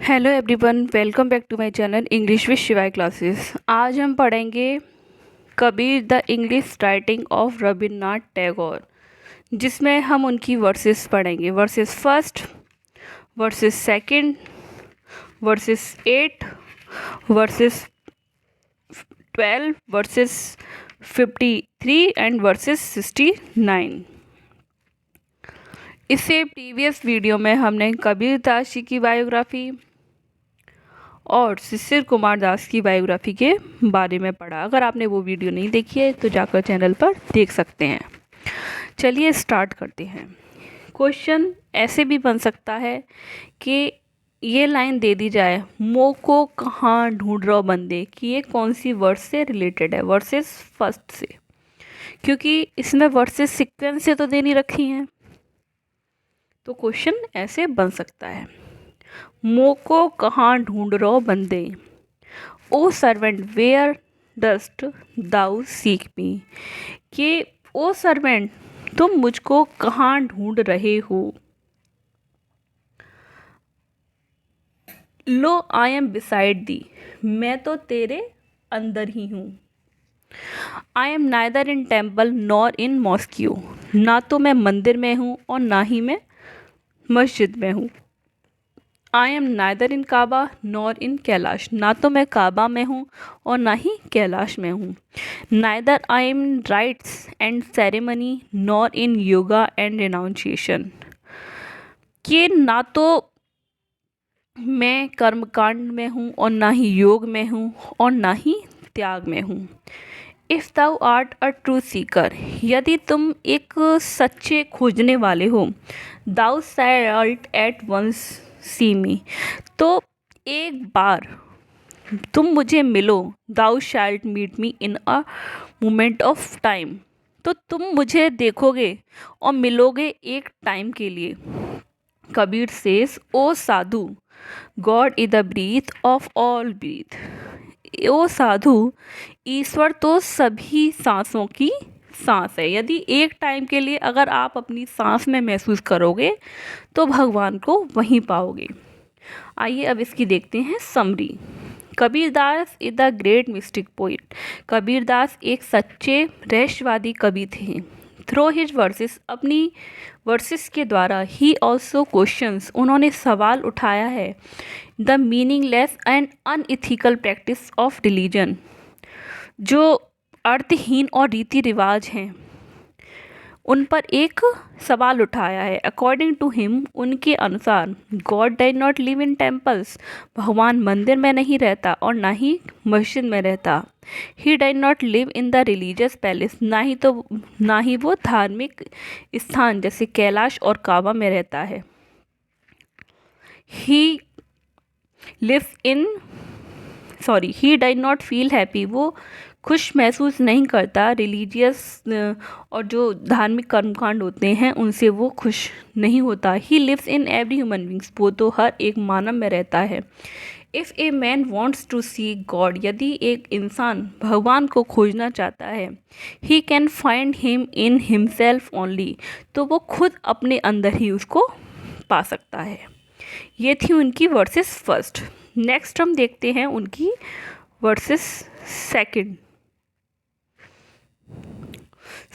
Hello everyone, welcome back to my channel English with Shivay classes. आज हम पढ़ेंगे Kabir the English writing of Rabindranath Tagore, जिसमें हम उनकी वर्सेस पढ़ेंगे। Verses first, verses second, verses 8, verses 12, verses 53 and verses 69। इससे प्रीवियस वीडियो में हमने कबीर दास जी की बायोग्राफी और शिशिर कुमार दास की बायोग्राफी के बारे में पढ़ा। अगर आपने वो वीडियो नहीं देखी है तो जाकर चैनल पर देख सकते हैं। चलिए स्टार्ट करते हैं। क्वेश्चन ऐसे भी बन सकता है कि ये लाइन दे दी जाए, मो को कहाँ ढूंढ रहो बंदे, कि ये कौन सी वर्स से रिलेटेड है। वर्सेस फर्स्ट से, क्योंकि इसमें वर्सेस सीक्वेंस से तो देनी रखी हैं, तो क्वेश्चन ऐसे बन सकता है। मो को कहाँ ढूंढ रहो बंदे, O servant where dost thou seek me, कि ओ सर्वेंट तुम मुझको कहाँ ढूंढ रहे हो। लो आई एम बिसाइड दी, मैं तो तेरे अंदर ही हूँ। I am neither in temple nor in mosque, ना तो मैं मंदिर में हूँ और ना ही मैं मस्जिद में हूँ। I am neither in Kaaba nor in Kailash, ना तो मैं काबा में हूँ और ना ही कैलाश में हूँ। Neither I am in rights and ceremony nor in yoga and renunciation, कि ना तो मैं कर्मकांड में हूँ और ना ही योग में हूँ और ना ही त्याग में हूँ। If thou art a true seeker, यदि तुम एक सच्चे खोजने वाले हो, दाउ शैल्ट एट वंस सी मी, तो एक बार तुम मुझे मिलो। Thou shalt meet me in a moment of time, तो तुम मुझे देखोगे और मिलोगे एक टाइम के लिए। Kabir says, O sadhu, God is the breath of all breath, O sadhu, ईश्वर तो सभी सांसों की सांस है। यदि एक टाइम के लिए अगर आप अपनी सांस में महसूस करोगे तो भगवान को वहीं पाओगे। आइए अब इसकी देखते हैं summary. Kabirdas is the great mistake poet, Kabirdas एक सच्चे रहस्यवादी कवि थे। थ्रो हिज वर्सेस, अपनी वर्सेस के द्वारा, ही ऑल्सो क्वेश्चंस, उन्होंने सवाल उठाया है, the meaningless and unethical practice of religion, जो अर्थहीन और रीति रिवाज हैं उन पर एक सवाल उठाया है। अकॉर्डिंग टू हिम, उनके अनुसार, God does not live in temples, भगवान मंदिर में नहीं रहता और ना ही मस्जिद में रहता। ही does not live in the religious palace, ना ही वो धार्मिक स्थान जैसे कैलाश और काबा में रहता है। He he does not feel happy, वो खुश महसूस नहीं करता। रिलीजियस और जो धार्मिक कर्मकांड होते हैं उनसे वो खुश नहीं होता। He lives in every human beings, वो तो हर एक मानव में रहता है। If a man wants to see God, यदि एक इंसान भगवान को खोजना चाहता है, he can find him in himself only, तो वो खुद अपने अंदर ही उसको पा सकता है। ये थी उनकी वर्सेस फर्स्ट। नेक्स्ट हम देखते हैं उनकी वर्सेस सेकंड।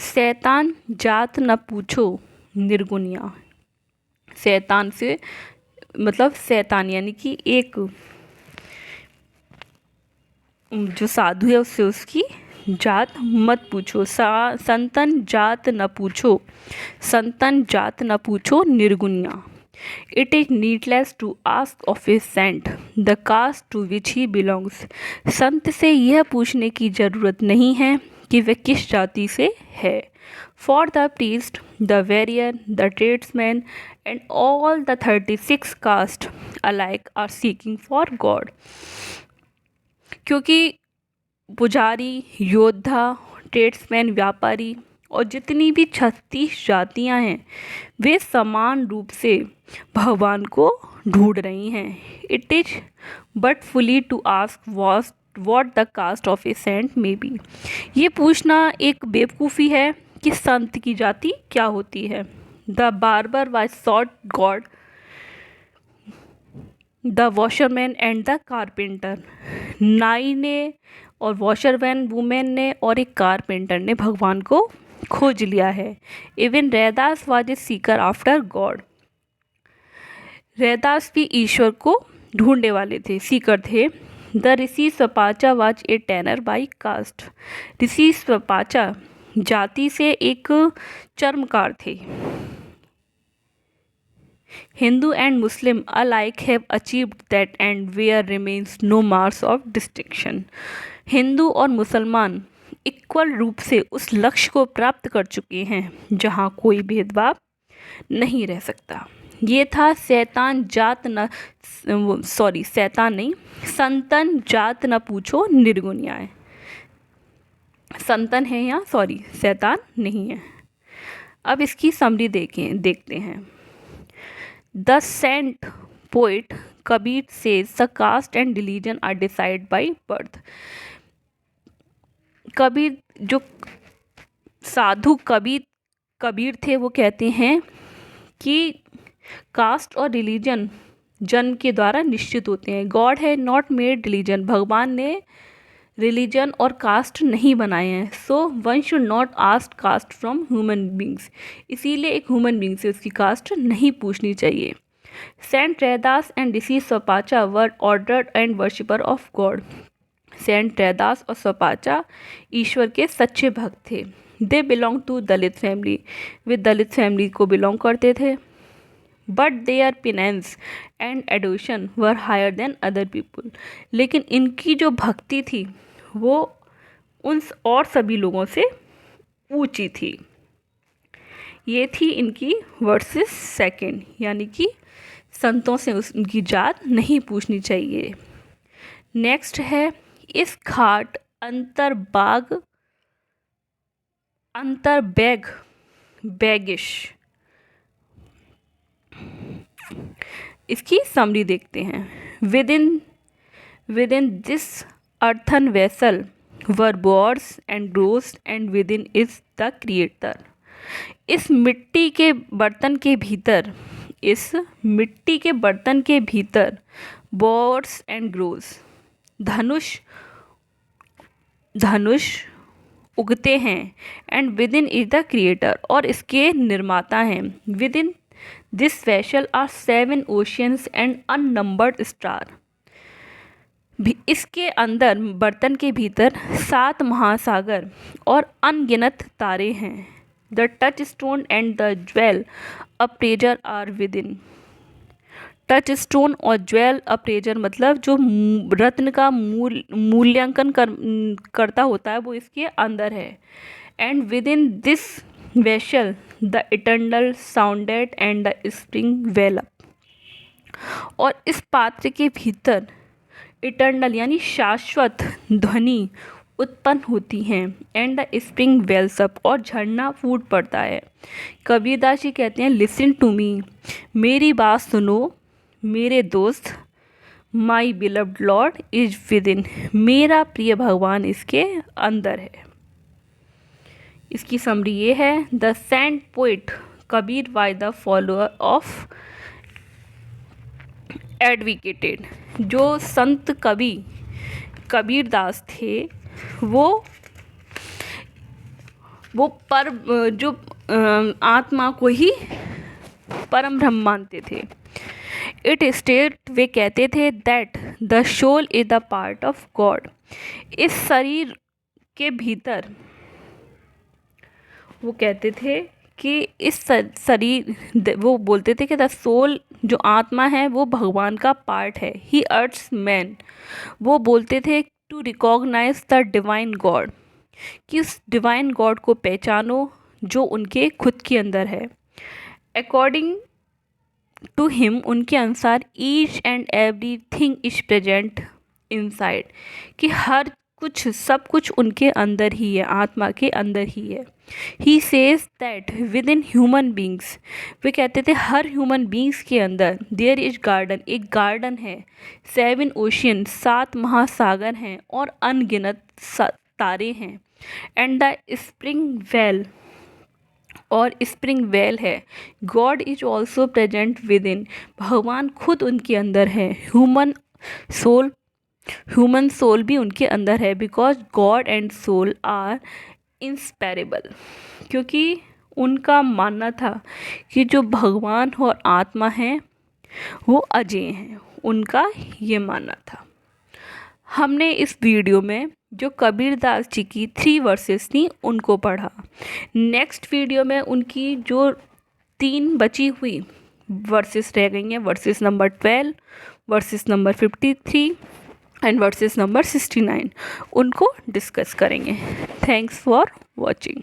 शैतान जात न पूछो निर्गुनिया, शैतान से मतलब शैतान यानी कि एक जो साधु है उससे उसकी जात मत पूछो। संतन जात न पूछो, संतन जात न पूछो निर्गुनिया। It is needless to ask of a saint the caste to which he belongs, संत से यह पूछने की जरूरत नहीं है कि वह किस जाति से है। For the priest, the warrior, the tradesman and all the 36 caste alike are seeking for God, क्योंकि पुजारी, योद्धा, ट्रेड्समैन, व्यापारी और जितनी भी 36 जातियां हैं वे समान रूप से भगवान को ढूंढ रही हैं। It is but folly to ask what the caste of a saint may be, ये पूछना एक बेवकूफ़ी है कि संत की जाति क्या होती है। The barber was sought God the washerman and the carpenter. नाई ने और वॉशरमैन वुमेन ने और एक कारपेंटर ने भगवान को खोज लिया है। Even Raidas was a seeker after God. Raidas भी ईश्वर को ढूंढने वाले थे, सीकर थे। The rishi Swapacha was a tanner by caste. Rishi Swapacha जाति से एक चर्मकार थे। Hindu and Muslim alike have achieved that and where remains no marks of distinction। Hindu और मुसलमान इक्वल रूप से उस लक्ष्य को प्राप्त कर चुके हैं जहाँ कोई भेदभाव नहीं रह सकता। ये था शैतान संतन जात न पूछो निर्गुण न्याय। संतन है यहाँ, शैतान नहीं है। अब इसकी समरी देखते हैं। The saint poet Kabir says the caste and religion are decide by birth. Kabir जो साधु कबीर थे वो कहते हैं कि कास्ट और रिलीजन जन्म के द्वारा निश्चित होते हैं। गॉड है नॉट मेड रिलीजन। भगवान ने रिलीजन और कास्ट नहीं बनाए हैं। So one should not ask caste from human beings. इसीलिए एक ह्यूमन बींग से उसकी कास्ट नहीं पूछनी चाहिए। Saint Raidas and Rishi Swapacha were adored and worshipper of God. Saint Raidas और स्वपाचा ईश्वर के सच्चे भक्त थे। They belong to Dalit family. वे दलित फैमिली को बिलोंग करते थे। But their penance and adoration were higher than other people. लेकिन इनकी जो भक्ति थी वो उन और सभी लोगों से ऊंची थी। ये थी इनकी वर्सेस सेकंड, यानी कि संतों से उनकी जात नहीं पूछनी चाहिए। नेक्स्ट है इस घाट अंतर बैगिश। इसकी समरी देखते हैं। Within this earthen vessel were bowers and groves and within is the creator. इस मिट्टी के बर्तन के भीतर बॉर्ड्स एंड ग्रोस धनुष उगते हैं and within is the creator और इसके निर्माता हैं। Within this vessel are 7 oceans and unnumbered star. इसके अंदर बर्तन के भीतर 7 महासागर और अनगिनत तारे हैं। The touchstone and the jewel appraiser are within. Touchstone और ज्वेल अप्रेजर मतलब जो रत्न का मूल्यांकन करता होता है वो इसके अंदर है। And within this vessel the eternal sounded and the spring well up. और इस पात्र के भीतर इटर्नल यानी शाश्वत ध्वनि उत्पन्न होती हैं। And the spring wells up और झरना फूट पड़ता है। कबीरदास जी कहते हैं लिसन टू मी, मेरी बात सुनो मेरे दोस्त। My beloved lord is within, मेरा प्रिय भगवान इसके अंदर है। इसकी समरी ये है। The saint poet Kabir by the follower of advocated. जो संत कबीरदास थे वो जो आत्मा को ही परम ब्रह्म मानते थे। इट स्टेट वे कहते थे that the soul is the part of God. इस शरीर के भीतर वो कहते थे कि इस शरीर वो बोलते थे कि द सोल जो आत्मा है वो भगवान का पार्ट है। He arts man. वो बोलते थे to recognize the divine God, कि उस डिवाइन गॉड को पहचानो जो उनके खुद के अंदर है। अकॉर्डिंग टू हिम उनके अनुसार each and every thing is present inside, कि हर कुछ सब कुछ उनके अंदर ही है, आत्मा के अंदर ही है। He says that within human beings, वे कहते थे हर ह्यूमन बींग्स के अंदर देयर इज गार्डन, एक गार्डन है। 7 ओशियन 7 महासागर हैं और अनगिनत तारे हैं। एंड द स्प्रिंग वेल और स्प्रिंग वेल है। God is also present with in, भगवान खुद उनके अंदर है। ह्यूमन सोल भी उनके अंदर है, because God and soul are inseparable, क्योंकि उनका मानना था कि जो भगवान और आत्मा है वो अजय हैं, उनका ये मानना था। हमने इस वीडियो में जो कबीरदास जी की 3 वर्सेस थी उनको पढ़ा। नेक्स्ट वीडियो में उनकी जो 3 बची हुई वर्सेस रह गई हैं, versus number 12, versus number 53 and versus number 69, उनको डिस्कस करेंगे। Thanks for watching.